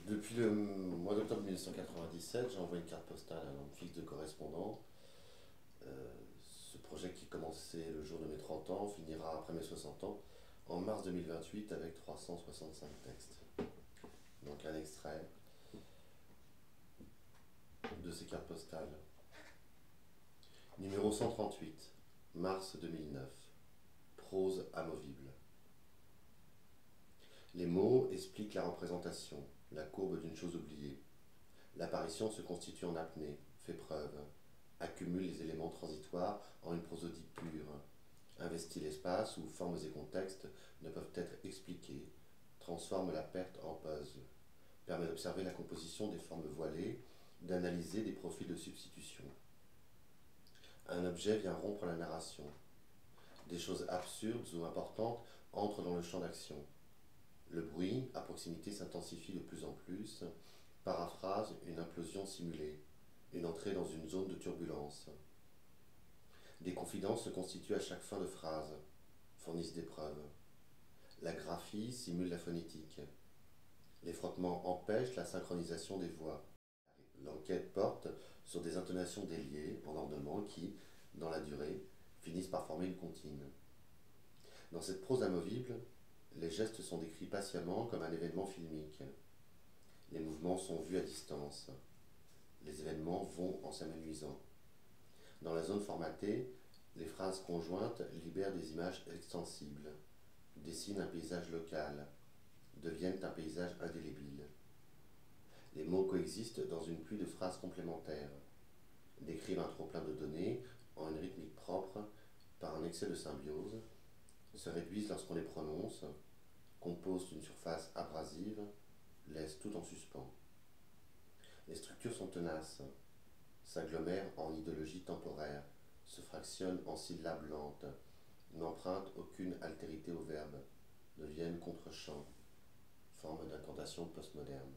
Depuis le mois d'octobre 1997, j'ai envoyé une carte postale à un nombre fixe de correspondants. Ce projet qui commençait le jour de mes 30 ans finira après mes 60 ans en mars 2028 avec 365 textes. Donc un extrait de ces cartes postales. Numéro 138, mars 2009. Prose amovible. Les mots expliquent la représentation, la courbe d'une chose oubliée. L'apparition se constitue en apnée, fait preuve, accumule les éléments transitoires en une prosodie pure, investit l'espace où formes et contextes ne peuvent être expliqués, transforme la perte en puzzle, permet d'observer la composition des formes voilées, d'analyser des profils de substitution. Un objet vient rompre la narration. Des choses absurdes ou importantes entrent dans le champ d'action. Le bruit, à proximité, s'intensifie de plus en plus, paraphrase une implosion simulée, une entrée dans une zone de turbulence. Des confidences se constituent à chaque fin de phrase, fournissent des preuves. La graphie simule la phonétique. Les frottements empêchent la synchronisation des voix. L'enquête porte sur des intonations déliées en ornement qui, dans la durée, finissent par former une comptine. Dans cette prose amovible, les gestes sont décrits patiemment comme un événement filmique. Les mouvements sont vus à distance. Les événements vont en s'amenuisant. Dans la zone formatée, les phrases conjointes libèrent des images extensibles, dessinent un paysage local, deviennent un paysage indélébile. Les mots coexistent dans une pluie de phrases complémentaires, décrivent un trop-plein de données en une rythmique propre par un excès de symbiose, se réduisent lorsqu'on les prononce, composent une surface abrasive, laissent tout en suspens. Les structures sont tenaces, s'agglomèrent en idéologie temporaire, se fractionnent en syllabes lentes, n'empruntent aucune altérité au verbe, deviennent contre-champs, forme d'incantation postmoderne.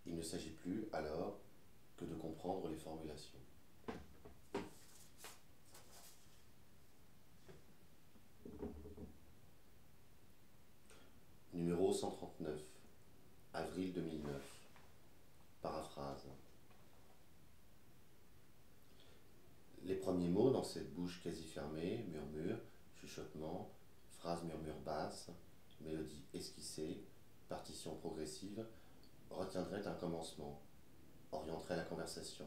Il ne s'agit plus, alors, que de comprendre les formulations. Numéro 139, avril 2009. Paraphrase. Les premiers mots dans cette bouche quasi fermée, murmure, chuchotement, phrase murmure basse, mélodie esquissée, partition progressive, retiendraient un commencement, orienterait la conversation,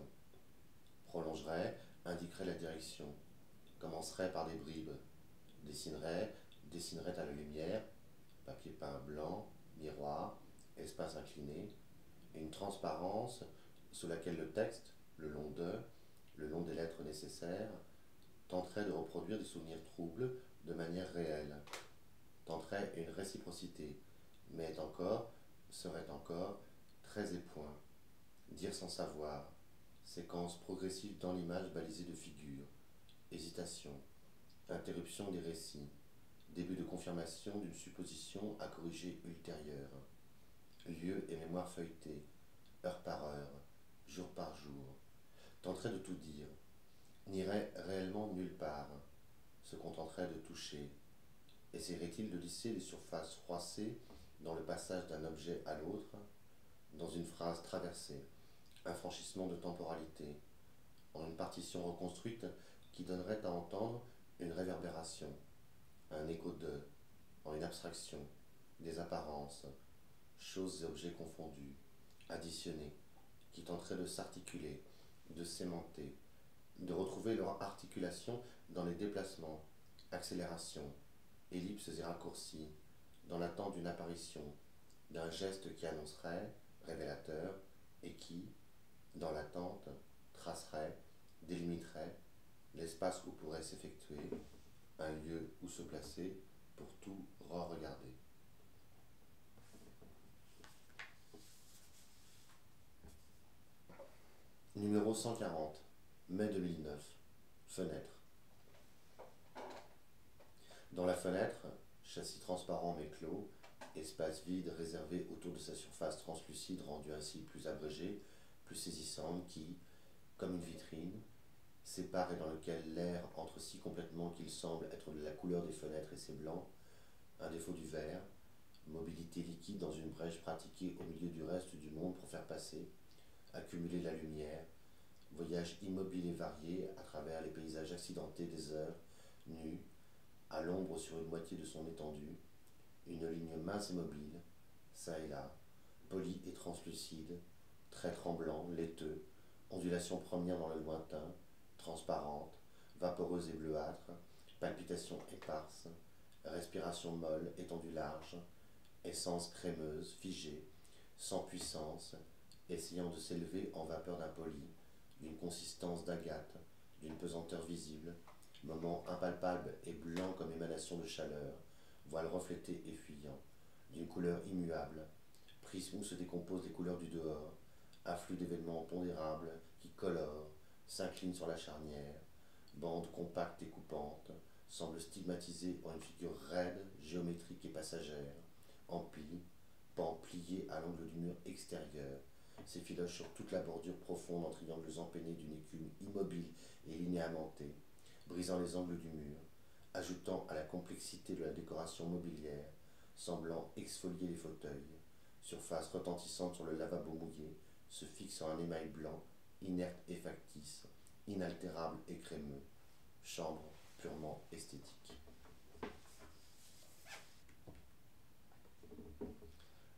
prolongerait, indiquerait la direction, commencerait par des bribes, dessinerait à la lumière, papier peint blanc, miroir, espace incliné, une transparence sous laquelle le texte, le long des lettres nécessaires, tenterait de reproduire des souvenirs troubles de manière réelle, tenterait une réciprocité, mais serait encore, traits et points, dire sans savoir, séquence progressive dans l'image balisée de figures, hésitation, interruption des récits, début de confirmation d'une supposition à corriger ultérieure, lieu et mémoire feuilletée, heure par heure, jour par jour, tenterait de tout dire, n'irait réellement nulle part, se contenterait de toucher, essaierait-il de lisser les surfaces froissées dans le passage d'un objet à l'autre, dans une phrase traversée, un franchissement de temporalité, en une partition reconstruite qui donnerait à entendre une réverbération, un écho en une abstraction, des apparences, choses et objets confondus, additionnés, qui tenteraient de s'articuler, de s'aimanter, de retrouver leur articulation dans les déplacements, accélérations, ellipses et raccourcis, dans l'attente d'une apparition, d'un geste qui annoncerait, révélateur, et qui, dans l'attente, tracerait, délimiterait l'espace où pourrait s'effectuer, un lieu où se placer pour tout re-regarder. Numéro 140, mai 2009, fenêtre. Dans la fenêtre, châssis transparent mais clos, espace vide réservé autour de sa surface translucide rendue ainsi plus abrégée, plus saisissante qui, comme une vitrine, sépare et dans lequel l'air entre si complètement qu'il semble être de la couleur des fenêtres et ses blancs, un défaut du verre, mobilité liquide dans une brèche pratiquée au milieu du reste du monde pour faire passer, accumuler la lumière, voyage immobile et varié à travers les paysages accidentés des heures, nues, à l'ombre sur une moitié de son étendue, une ligne mince et mobile, çà et là, polie et translucide, traits tremblants, laiteux, ondulation première dans le lointain, transparente, vaporeuse et bleuâtre, palpitations éparses, respiration molle, étendue large, essence crémeuse, figée, sans puissance, essayant de s'élever en vapeur d'impoli, d'une consistance d'agate, d'une pesanteur visible, moment impalpable et blanc comme émanation de chaleur, voile reflété et fuyant, d'une couleur immuable, prisme où se décomposent les couleurs du dehors, afflux d'événements pondérables qui colorent, s'inclinent sur la charnière, bande compacte et coupante, semble stigmatisée en une figure raide, géométrique et passagère, emplie, pan plié à l'angle du mur extérieur, s'effiloche sur toute la bordure profonde en triangles empennés d'une écume immobile et linéamentée, brisant les angles du mur, ajoutant à la complexité de la décoration mobilière, semblant exfolier les fauteuils, surface retentissante sur le lavabo mouillé, se fixe en un émail blanc, inerte et factice, inaltérable et crémeux, chambre purement esthétique.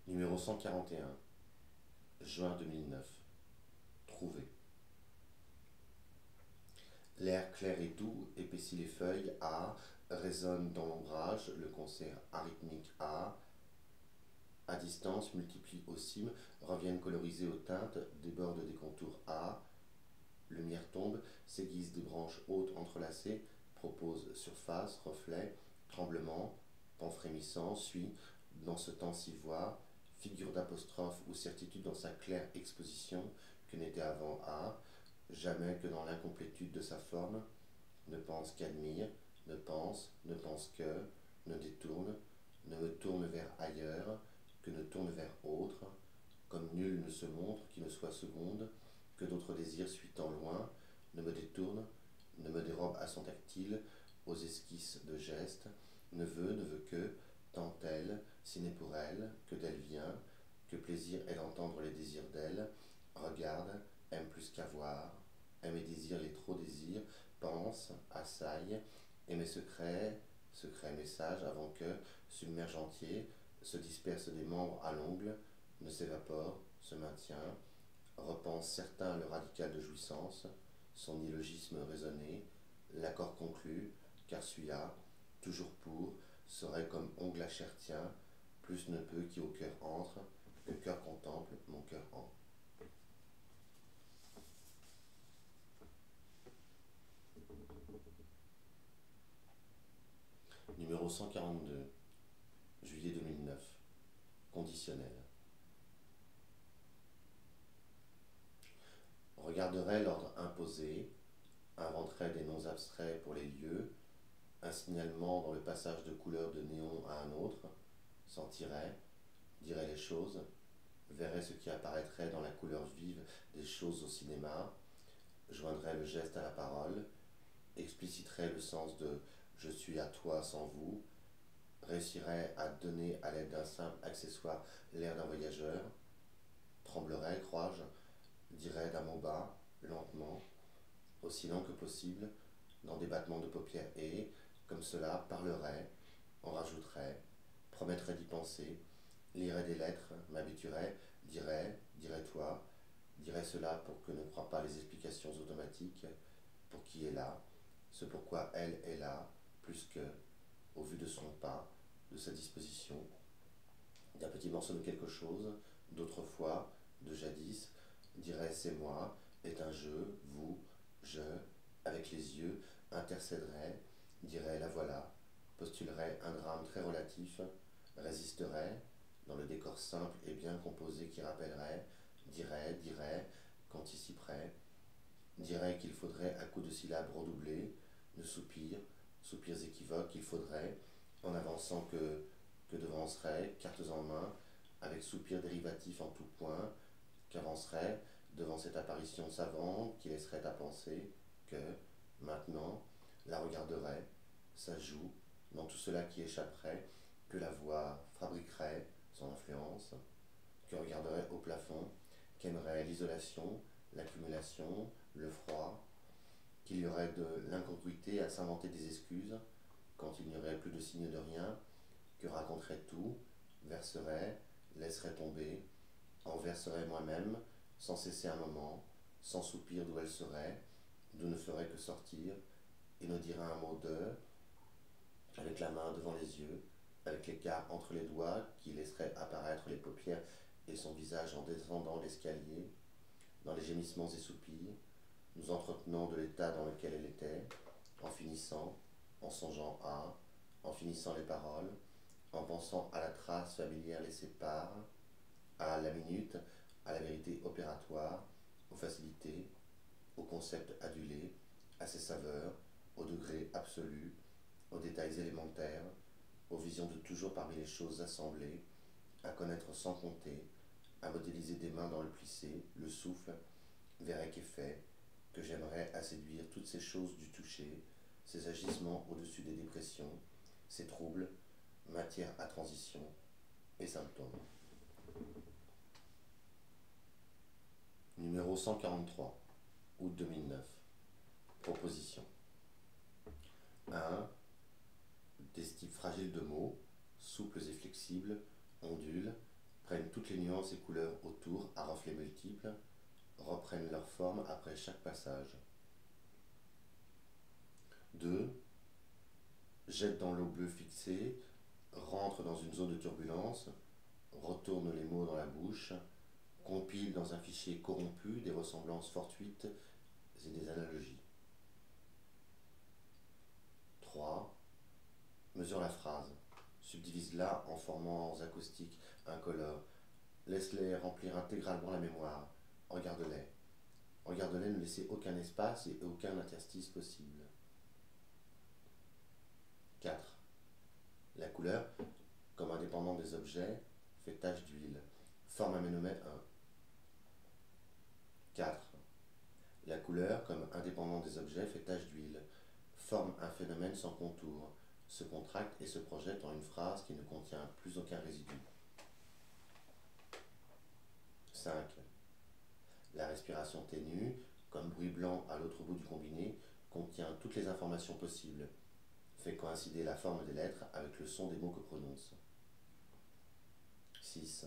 Numéro 141, juin 2009. Trouvé. L'air clair et doux épaissit les feuilles A, résonne dans l'ombrage, le concert arythmique à distance, multiplie aux cimes, reviennent colorisées aux teintes, débordent des contours A, lumière tombe, s'aiguise des branches hautes entrelacées, propose surface, reflet, tremblement, pan frémissant, suit, dans ce temps s'y voit, figure d'apostrophe ou certitude dans sa claire exposition, que n'était avant A, jamais que dans l'incomplétude de sa forme, ne pense qu'admire, ne pense que, ne détourne, ne me tourne vers ailleurs, que ne tourne vers autre, comme nul ne se montre qui ne soit seconde, que d'autres désirs suitant loin, ne me détourne, ne me dérobe à son tactile, aux esquisses de gestes, ne veut que, tant elle, si n'est pour elle, que d'elle vient, que plaisir est d'entendre les désirs d'elle, regarde, aime plus qu'avoir, aime et désire les trop désirs, pense, assaille, et mes secrets messages avant que, submerge entier, se disperse des membres à l'ongle, ne s'évapore, se maintient, repense certain le radical de jouissance, son illogisme raisonné, l'accord conclu, car celui-là, toujours pour, serait comme ongle à chair tient, plus ne peut qui au cœur entre, que cœur contemple, mon cœur en. Numéro 142, juillet 2009, conditionnel. Regarderait l'ordre imposé, inventerait des noms abstraits pour les lieux, un signalement dans le passage de couleurs de néon à un autre, sentirait, dirait les choses, verrait ce qui apparaîtrait dans la couleur vive des choses au cinéma, joindrait le geste à la parole, expliciterait le sens de je suis à toi sans vous, réussirait à donner à l'aide d'un simple accessoire l'air d'un voyageur, tremblerait, crois-je, dirait d'un mot bas, lentement, aussi lent que possible, dans des battements de paupières et, comme cela, parlerait, en rajouterait, promettrait d'y penser, lirait des lettres, m'habituerait, dirait toi, dirait cela pour que ne croie pas les explications automatiques, pour qui est là, ce pourquoi elle est là, plus que, au vu de son pas, de sa disposition, d'un petit morceau de quelque chose, d'autrefois, de jadis, dirait c'est moi, est un je, vous, je, avec les yeux, intercéderait, dirait la voilà, postulerait un drame très relatif, résisterait, dans le décor simple et bien composé qui rappellerait, dirait, qu'anticiperait, dirait qu'il faudrait à coups de syllabes redoublées, de soupirs équivoques qu'il faudrait, en avançant que devancerait, cartes en main, avec soupirs dérivatifs en tout point, qu'avancerait, devant cette apparition savante qui laisserait à penser, que, maintenant, la regarderait, ça joue, dans tout cela qui échapperait, que la voix fabriquerait son influence, que regarderait au plafond, qu'aimerait l'isolation, l'accumulation, le froid, qu'il y aurait de l'incongruité à s'inventer des excuses, quand il n'y aurait plus de signe de rien, que raconterait tout, verserait, laisserait tomber, en verserait moi-même, sans cesser un moment, sans soupir d'où elle serait, d'où ne ferait que sortir, et ne dirait un mot d'eux, avec la main devant les yeux, avec l'écart entre les doigts qui laisserait apparaître les paupières et son visage en descendant l'escalier, dans les gémissements et soupirs, nous entretenant de l'état dans lequel elle était, en finissant, en songeant à, en finissant les paroles, en pensant à la trace familière laissée par, à la minute, à la vérité opératoire, aux facilités, aux concepts adulés, à ses saveurs, au degré absolu, aux détails élémentaires, aux visions de toujours parmi les choses assemblées, à connaître sans compter, à modéliser des mains dans le plissé, le souffle, verrait qu'effet, que j'aimerais à séduire toutes ces choses du toucher, ces agissements au-dessus des dépressions, ces troubles, matière à transition et symptômes. Numéro 143, août 2009. Proposition. 1. Des types fragiles de mots, souples et flexibles, ondulent, prennent toutes les nuances et couleurs autour à reflets multiples, reprennent leur forme après chaque passage. 2. Jettent dans l'eau bleue fixée, rentrent dans une zone de turbulence, retournent les mots dans la bouche, compilent dans un fichier corrompu des ressemblances fortuites et des analogies. 3. Mesure la phrase, subdivise-la en formants acoustiques incolores, laisse-les remplir intégralement la mémoire, regarde-les. Regarde-les, ne laissez aucun espace et aucun interstice possible. 4. La couleur, comme indépendante des objets, fait tache d'huile, forme un ménomètre 1. 4. La couleur, comme indépendante des objets, fait tache d'huile, forme un phénomène sans contour, se contracte et se projette en une phrase qui ne contient plus aucun résidu. 5. La respiration ténue, comme bruit blanc à l'autre bout du combiné, contient toutes les informations possibles, fait coïncider la forme des lettres avec le son des mots que prononce. 6.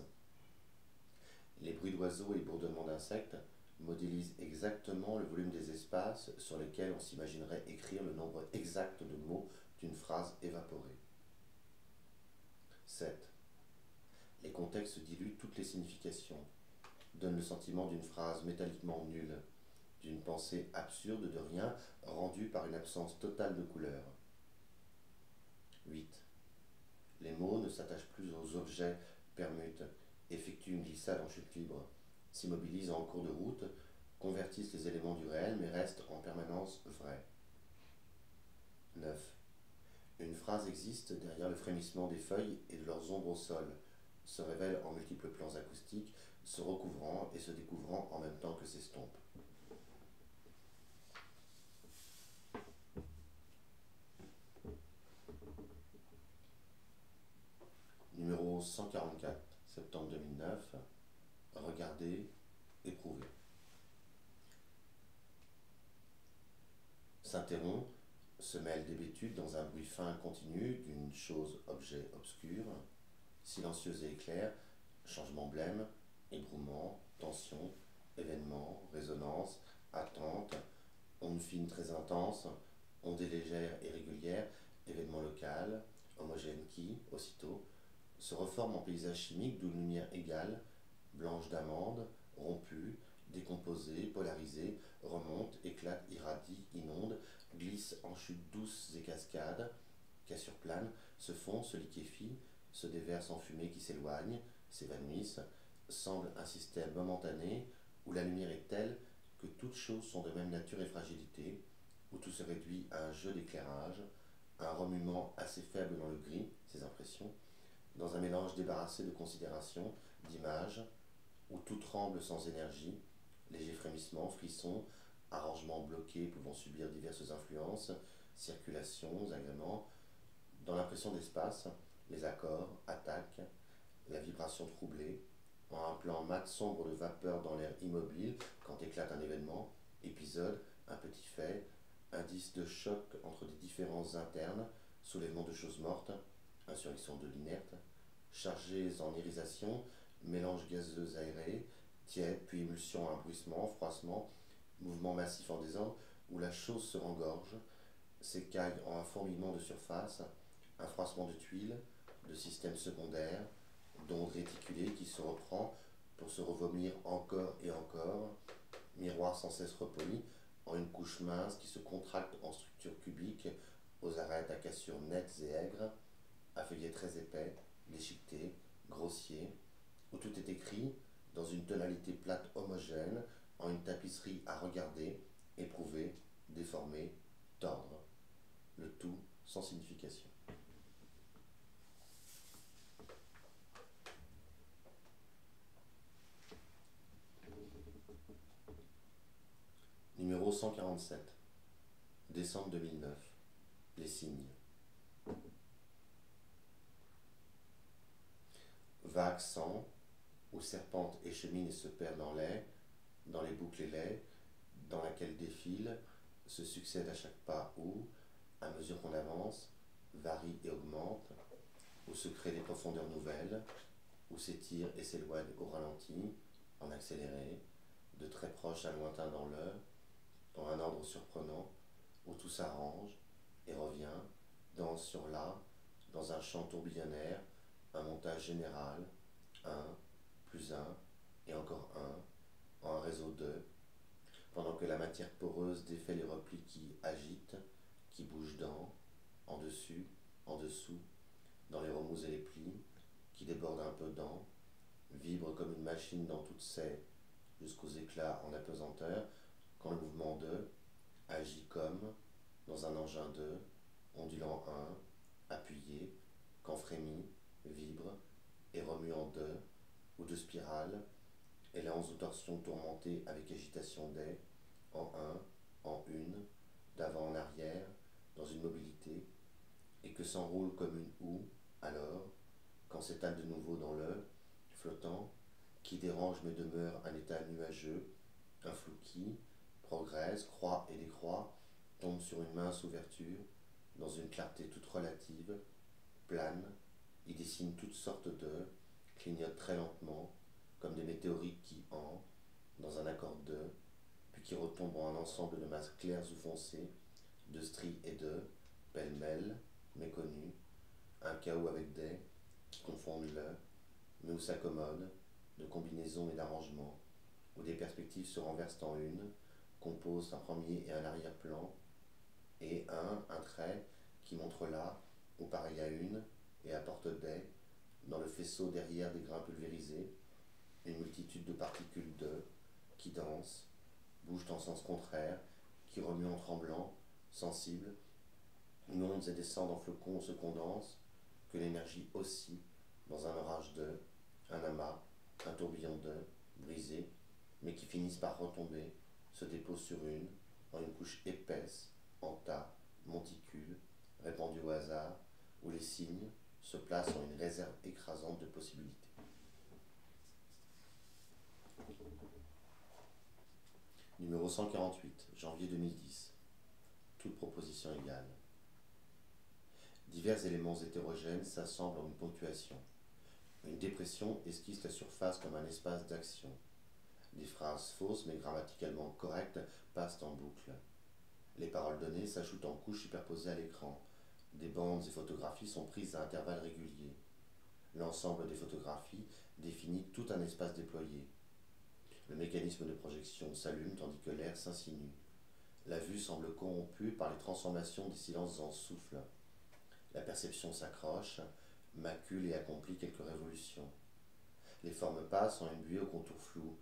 Les bruits d'oiseaux et bourdonnements d'insectes modélisent exactement le volume des espaces sur lesquels on s'imaginerait écrire le nombre exact de mots d'une phrase évaporée. 7. Les contextes diluent toutes les significations, donnent le sentiment d'une phrase métalliquement nulle, d'une pensée absurde de rien rendue par une absence totale de couleur. 8. Les mots ne s'attachent plus aux objets, permutent, effectuent une glissade en chute libre, s'immobilisent en cours de route, convertissent les éléments du réel mais restent en permanence vrais. 9. Une phrase existe derrière le frémissement des feuilles et de leurs ombres au sol, se révèle en multiples plans acoustiques, se recouvrant et se découvrant en même temps que s'estompe. Numéro 144, septembre 2009. Regarder, éprouver. S'interrompt, se mêle d'hébétude dans un bruit fin continu d'une chose objet obscur, silencieuse et éclair, changement blême, ébrouement, tension, événement, résonance, attente, onde fine très intense, ondée légère et régulière, événement local, homogène qui, aussitôt, se reforme en paysage chimique d'où une lumière égale, blanche d'amande, rompue, décomposée, polarisée, remonte, éclate, irradie, inonde, glisse en chutes douces et cascades, qu'assurplane, se fond, se liquéfie, se déverse en fumée qui s'éloigne, s'évanouissent, semble un système momentané où la lumière est telle que toutes choses sont de même nature et fragilité, où tout se réduit à un jeu d'éclairage, un remuement assez faible dans le gris, ses impressions, dans un mélange débarrassé de considération, d'images, où tout tremble sans énergie, légers frémissements, frissons, arrangements bloqués pouvant subir diverses influences, circulations, agréments, dans l'impression d'espace, Les accords, attaques, la vibration troublée, en un plan mat sombre de vapeur dans l'air immobile quand éclate un événement, épisode, un petit fait, indice de choc entre des différences internes, soulèvement de choses mortes, insurrection de l'inerte, chargés en irisation, mélange gazeux aéré, tiède, puis émulsion, un bruissement, froissement, mouvement massif en désordre, où la chose se rengorge, s'écaille en un fourmillement de surface, un froissement de tuiles, de systèmes secondaires, d'ondes réticulées qui se reprend pour se revomir encore et encore, miroir sans cesse repoli, en une couche mince qui se contracte en structure cubique, aux arêtes à cassures nettes et aigres, à feuillets très épais, déchiquetés, grossiers, où tout est écrit dans une tonalité plate homogène, en une tapisserie à regarder, éprouver, déformer, tordre. Le tout sans signification. Numéro 147, décembre 2009. Les signes. Vague sang, où serpente et chemine et se perd dans les boucles et lait, dans laquelle défile, se succède à chaque pas où, à mesure qu'on avance, varie et augmente, où se créent des profondeurs nouvelles, où s'étire et s'éloigne au ralenti, en accéléré, de très proche à lointain dans un ordre surprenant, où tout s'arrange et revient, danse sur là, dans un chant tourbillonnaire, un montage général, un, plus un, et encore un, en un réseau d'eux, pendant que la matière poreuse défait les replis qui agitent, qui bougent en dessus, en dessous, dans les remous et les plis, qui débordent un peu vibre comme une machine dans toutes ses, jusqu'aux éclats en apesanteur, quand le mouvement d'eux agit comme, dans un engin d'eux, ondulant appuyé, quand frémit, vibre, et remue en deux, ou de spirale, et lance ou torsion tourmentée avec agitation des, en un, en une, d'avant en arrière, dans une mobilité, et que s'enroule comme une houe, alors, quand s'étale de nouveau dans le, flottant, qui dérange mais demeure un état nuageux, un flou qui, progresse, croît et décroît, tombe sur une mince ouverture, dans une clarté toute relative, plane, y dessine toutes sortes de, clignote très lentement, comme des météorites qui dans un accord de, puis qui retombent en un ensemble de masses claires ou foncées, de stries et de, pêle-mêle, méconnues, un chaos avec des, qui confondent le, mais où s'accommodent, de combinaisons et d'arrangements, où des perspectives se renversent en une, composent un premier et un arrière-plan, et un trait qui montre là, où pareil à une, et apporte des, dans le faisceau derrière des grains pulvérisés, une multitude de particules qui dansent, bougent en sens contraire, qui remuent en tremblant, sensibles, montent et descendent en flocons se condensent, que l'énergie oscille dans un orage un amas, un tourbillon brisé, mais qui finissent par retomber, se déposent sur en une couche épaisse, en tas, monticule, répandue au hasard, où les signes se placent en une réserve écrasante de possibilités. Numéro 148, janvier 2010. Toute proposition égale. Divers éléments hétérogènes s'assemblent en une ponctuation. Une dépression esquisse la surface comme un espace d'action. Des phrases fausses mais grammaticalement correctes passent en boucle. Les paroles données s'ajoutent en couches superposées à l'écran. Des bandes et photographies sont prises à intervalles réguliers. L'ensemble des photographies définit tout un espace déployé. Le mécanisme de projection s'allume tandis que l'air s'insinue. La vue semble corrompue par les transformations des silences en souffles. La perception s'accroche, macule et accomplit quelques révolutions. Les formes passent en une buée au contour flou,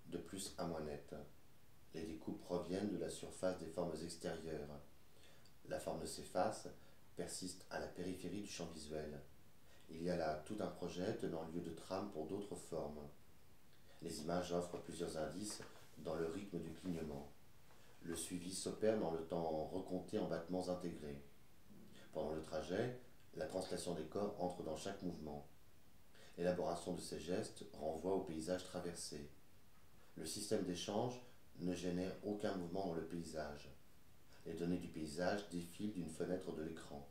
de plus à moins net. Les découpes reviennent de la surface des formes extérieures. La forme s'efface, persiste à la périphérie du champ visuel. Il y a là tout un projet tenant lieu de trame pour d'autres formes. Les images offrent plusieurs indices dans le rythme du clignement. Le suivi s'opère dans le temps recompté en battements intégrés. Pendant le trajet, La translation des corps entre dans chaque mouvement. L'élaboration de ces gestes renvoie au paysage traversé. Le système d'échange ne génère aucun mouvement dans le paysage. Les données du paysage défilent d'une fenêtre de l'écran.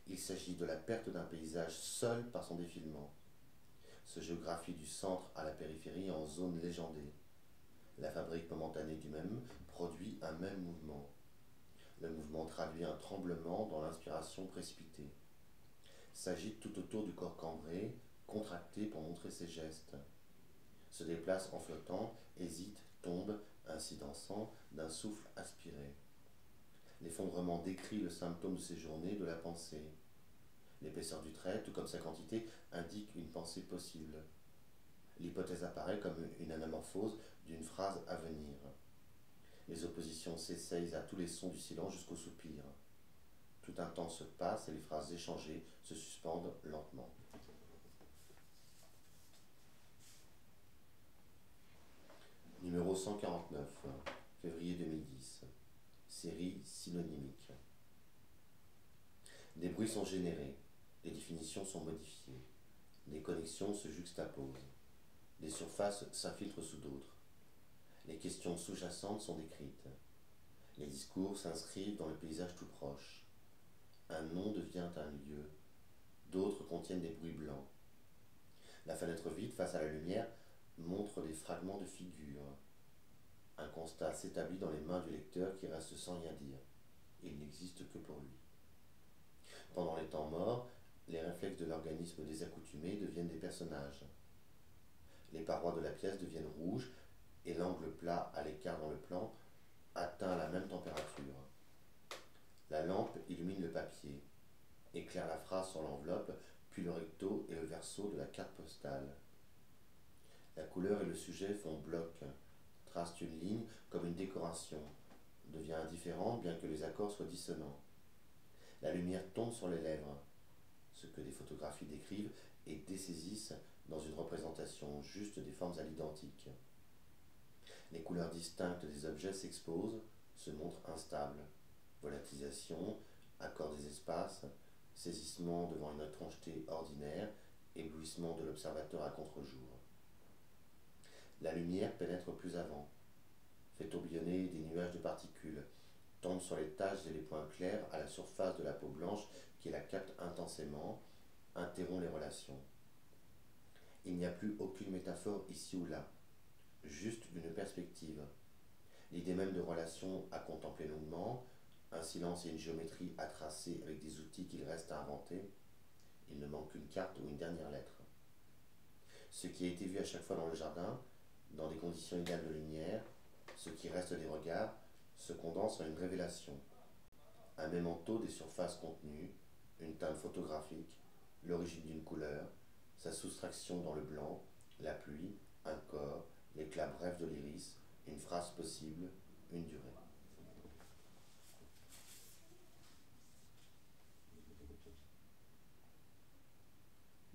Il s'agit de la perte d'un paysage seul par son défilement. Se géographie du centre à la périphérie en zone légendée. La fabrique momentanée du même produit un même mouvement. Le mouvement traduit un tremblement dans l'inspiration précipitée. S'agite tout autour du corps cambré, contracté pour montrer ses gestes. Se déplace en flottant, hésite, tombe, ainsi dansant, d'un souffle aspiré. L'effondrement décrit le symptôme de ces journées de la pensée. L'épaisseur du trait, tout comme sa quantité, indique une pensée possible. L'hypothèse apparaît comme une anamorphose d'une phrase à venir. Les oppositions s'essayent à tous les sons du silence jusqu'au soupir. Tout un temps se passe et les phrases échangées se suspendent lentement. Numéro 149, février 2010. Série synonymique. Des bruits sont générés, les définitions sont modifiées, des connexions se juxtaposent, des surfaces s'infiltrent sous d'autres, les questions sous-jacentes sont décrites, les discours s'inscrivent dans le paysage tout proche, un nom devient un lieu, d'autres contiennent des bruits blancs. La fenêtre vide face à la lumière montre des fragments de figures. Un constat s'établit dans les mains du lecteur qui reste sans rien dire. Il n'existe que pour lui. Pendant les temps morts, les réflexes de l'organisme désaccoutumé deviennent des personnages. Les parois de la pièce deviennent rouges et l'angle plat à l'écart dans le plan atteint la même température. La lampe illumine le papier, éclaire la phrase sur l'enveloppe, puis le recto et le verso de la carte postale. La couleur et le sujet font bloc, tracent une ligne comme une décoration, devient indifférente bien que les accords soient dissonants. La lumière tombe sur les lèvres, ce que des photographies décrivent et dessaisissent dans une représentation juste des formes à l'identique. Les couleurs distinctes des objets s'exposent, se montrent instables. Volatilisation, accord des espaces, saisissement devant une étrangeté ordinaire, éblouissement de l'observateur à contre-jour. La lumière pénètre plus avant, fait tourbillonner des nuages de particules, tombe sur les taches et les points clairs à la surface de la peau blanche qui la capte intensément, interrompt les relations. Il n'y a plus aucune métaphore ici ou là, juste une perspective. L'idée même de relation à contempler longuement, un silence et une géométrie à tracer avec des outils qu'il reste à inventer. Il ne manque qu'une carte ou une dernière lettre. Ce qui a été vu à chaque fois dans le jardin, dans des conditions idéales de lumière, ce qui reste des regards, se condense en une révélation. Un mémento des surfaces contenues, une teinte photographique, l'origine d'une couleur, sa soustraction dans le blanc, la pluie, un corps, l'éclat bref de l'iris, une phrase possible, une durée.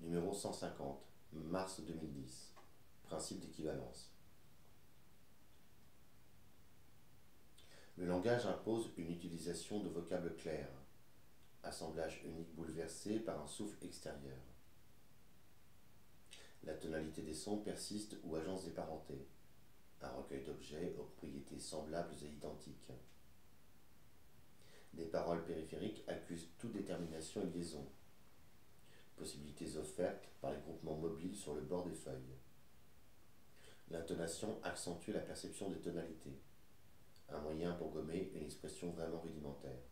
Numéro 150, mars 2010. Principe d'équivalence. Le langage impose une utilisation de vocables clairs, assemblage unique bouleversé par un souffle extérieur. La tonalité des sons persiste ou agence des parentés, un recueil d'objets aux propriétés semblables et identiques. Des paroles périphériques accusent toute détermination et liaison, possibilités offertes par les groupements mobiles sur le bord des feuilles. L'intonation accentue la perception des tonalités, un moyen pour gommer une expression vraiment rudimentaire.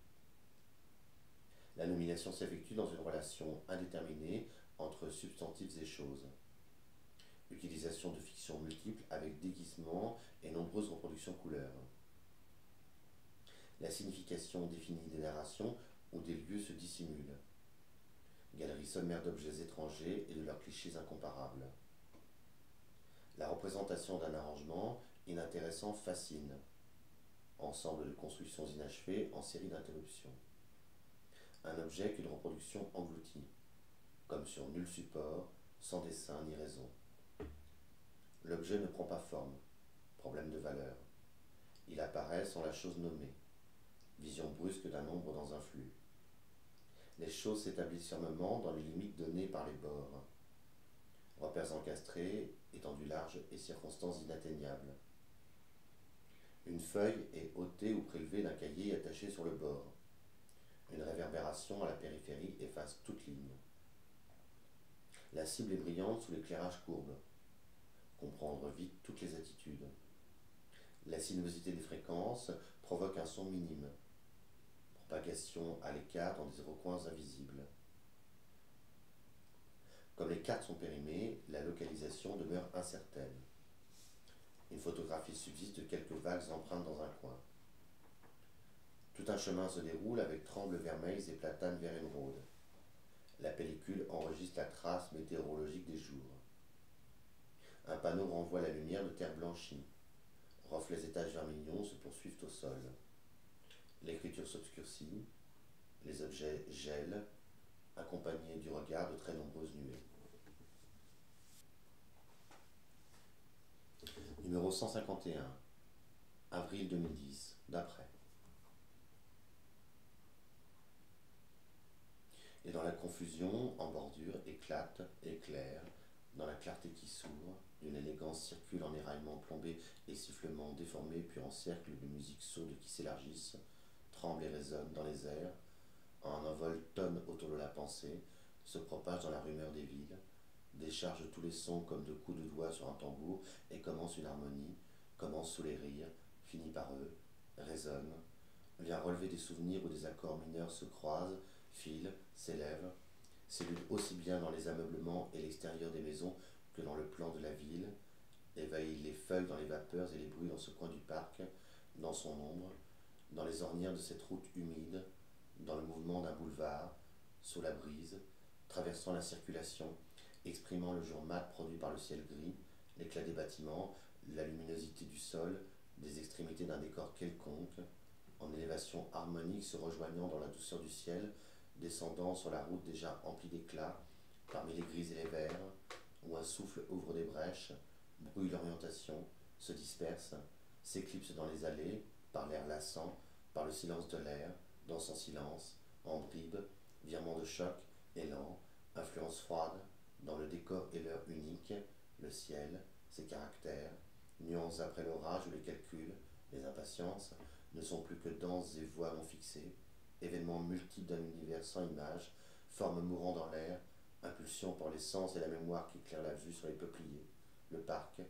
La nomination s'effectue dans une relation indéterminée entre substantifs et choses. Utilisation de fictions multiples avec déguisement et nombreuses reproductions couleurs. La signification définie des narrations où des lieux se dissimulent. Galerie sommaire d'objets étrangers et de leurs clichés incomparables. La représentation d'un arrangement inintéressant fascine. Ensemble de constructions inachevées en série d'interruptions. Un objet qu'une reproduction engloutit, comme sur nul support, sans dessin ni raison. L'objet ne prend pas forme, problème de valeur. Il apparaît sans la chose nommée, vision brusque d'un nombre dans un flux. Les choses s'établissent fermement dans les limites données par les bords. Repères encastrés, étendue large et circonstances inatteignables. Une feuille est ôtée ou prélevée d'un cahier attaché sur le bord. Une réverbération à la périphérie efface toute ligne. La cible est brillante sous l'éclairage courbe. Comprendre vite toutes les attitudes. La sinuosité des fréquences provoque un son minime. Propagation à l'écart dans des recoins invisibles. Comme les cartes sont périmées, la localisation demeure incertaine. Une photographie subsiste de quelques vagues empreintes dans un coin. Tout un chemin se déroule avec trembles vermeilles et platanes vert émeraude. La pellicule enregistre la trace météorologique des jours. Un panneau renvoie la lumière de terre blanchie. Reflets étages vermillons se poursuivent au sol. L'écriture s'obscurcit, les objets gèlent, accompagnés du regard de très nombreuses nuées. Numéro 151, avril 2010, d'après. Et dans la confusion, en bordure, éclate, éclaire, dans la clarté qui s'ouvre, d'une élégance circule en éraillement plombé et sifflements déformés, puis en cercles de musique sourde qui s'élargissent, tremblent et résonnent dans les airs, en un vol tonne autour de la pensée, se propage dans la rumeur des villes, décharge tous les sons comme de coups de doigts sur un tambour et commence une harmonie, commence sous les rires, finit par eux, résonne, vient relever des souvenirs où des accords mineurs se croisent, filent, s'élèvent, s'élude aussi bien dans les ameublements et l'extérieur des maisons que dans le plan de la ville, éveille les feuilles dans les vapeurs et les bruits dans ce coin du parc, dans son ombre, dans les ornières de cette route humide, dans le mouvement d'un boulevard, sous la brise, traversant la circulation, exprimant le jour mat produit par le ciel gris, l'éclat des bâtiments, la luminosité du sol, des extrémités d'un décor quelconque, en élévation harmonique se rejoignant dans la douceur du ciel, descendant sur la route déjà emplie d'éclats, parmi les gris et les verts, où un souffle ouvre des brèches, brouille l'orientation, se disperse, s'éclipse dans les allées, par l'air lassant, par le silence de l'air, dans son silence, en bribes, virement de choc, élan, influence froide, dans le décor et l'heure unique, le ciel, ses caractères, nuances après l'orage ou les calculs, les impatiences, ne sont plus que danses et voix non fixées, événements multiples d'un univers sans image, formes mourant dans l'air, impulsion pour les sens et la mémoire qui éclaire la vue sur les peupliers, le parc,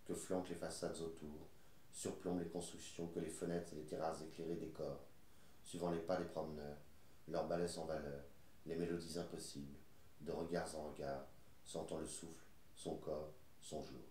que flanquent les façades autour, surplombent les constructions que les fenêtres et les terrasses éclairées décorent, suivant les pas des promeneurs, leurs balais sans valeur, les mélodies impossibles, de regards en regards, sentant le souffle, son corps, son jour.